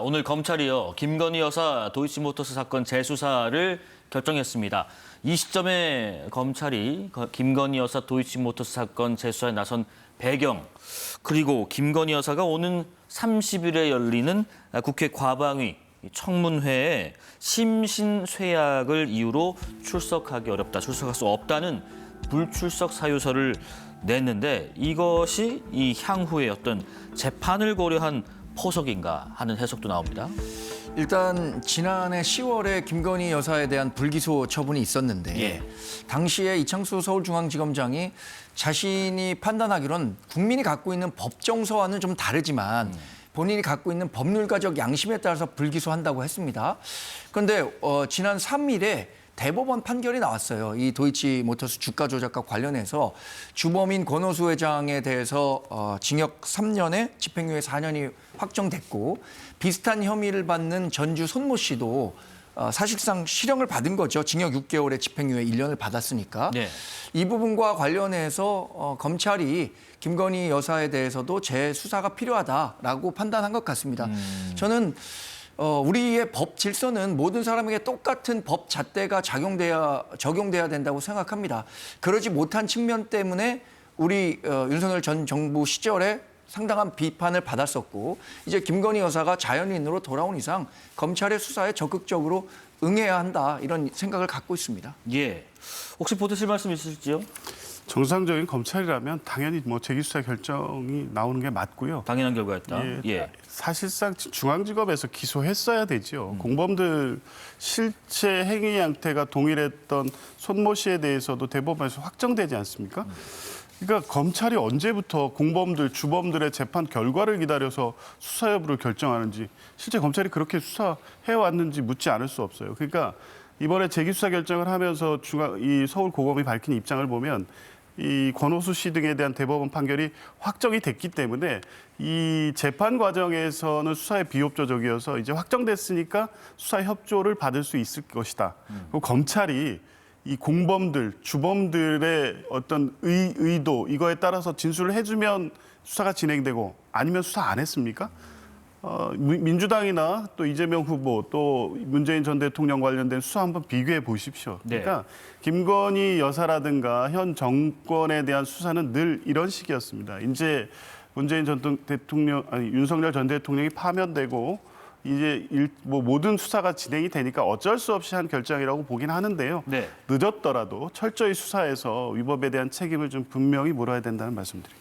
오늘 검찰이요, 김건희 여사 도이치모터스 사건 재수사를 결정했습니다. 이 시점에 검찰이 김건희 여사 도이치모터스 사건 재수사에 나선 배경, 그리고 김건희 여사가 오는 30일에 열리는 국회 과방위 청문회에 심신쇠약을 이유로 출석하기 어렵다, 출석할 수 없다는 불출석 사유서를 냈는데, 이것이 이 향후의 어떤 재판을 고려한 포석인가 하는 해석도 나옵니다. 일단 지난해 10월에 김건희 여사에 대한 불기소 처분이 있었는데 당시에 이창수 서울중앙지검장이 자신이 판단하기론 국민이 갖고 있는 법정서와는 좀 다르지만 본인이 갖고 있는 법률가적 양심에 따라서 불기소한다고 했습니다. 그런데 지난 3일에 대법원 판결이 나왔어요. 이 도이치모터스 주가 조작과 관련해서 주범인 권오수 회장에 대해서 징역 3년에 집행유예 4년이 확정됐고, 비슷한 혐의를 받는 전주 손모 씨도 사실상 실형을 받은 거죠. 징역 6개월에 집행유예 1년을 받았으니까. 네. 이 부분과 관련해서 검찰이 김건희 여사에 대해서도 재수사가 필요하다라고 판단한 것 같습니다. 저는 우리의 법 질서는 모든 사람에게 똑같은 법 잣대가 적용돼야 된다고 생각합니다. 그러지 못한 측면 때문에 우리 윤석열 전 정부 시절에 상당한 비판을 받았었고, 이제 김건희 여사가 자연인으로 돌아온 이상 검찰의 수사에 적극적으로 응해야 한다, 이런 생각을 갖고 있습니다. 예. 혹시 보태실 말씀 있으실지요? 정상적인 검찰이라면 당연히 재기수사 결정이 나오는 게 맞고요. 당연한 결과였다. 예. 사실상 중앙지검에서 기소했어야 되죠. 공범들 실체 행위 양태가 동일했던 손모 씨에 대해서도 대법원에서 확정되지 않습니까? 그러니까 검찰이 언제부터 공범들, 주범들의 재판 결과를 기다려서 수사 여부를 결정하는지, 실제 검찰이 그렇게 수사해왔는지 묻지 않을 수 없어요. 그러니까 이번에 재기수사 결정을 하면서 이 서울고검이 밝힌 입장을 보면 이 권오수 씨 등에 대한 대법원 판결이 확정이 됐기 때문에 이 재판 과정에서는 수사에 비협조적이어서 이제 확정됐으니까 수사 협조를 받을 수 있을 것이다. 그리고 검찰이 이 공범들, 주범들의 어떤 의도, 이거에 따라서 진술을 해주면 수사가 진행되고, 아니면 수사 안 했습니까? 민주당이나 또 이재명 후보, 또 문재인 전 대통령 관련된 수사 한번 비교해 보십시오. 그러니까 김건희 여사라든가 현 정권에 대한 수사는 늘 이런 식이었습니다. 이제 문재인 전 대통령, 윤석열 전 대통령이 파면되고 이제 모든 수사가 진행이 되니까 어쩔 수 없이 한 결정이라고 보긴 하는데요. 늦었더라도 철저히 수사해서 위법에 대한 책임을 좀 분명히 물어야 된다는 말씀드립니다.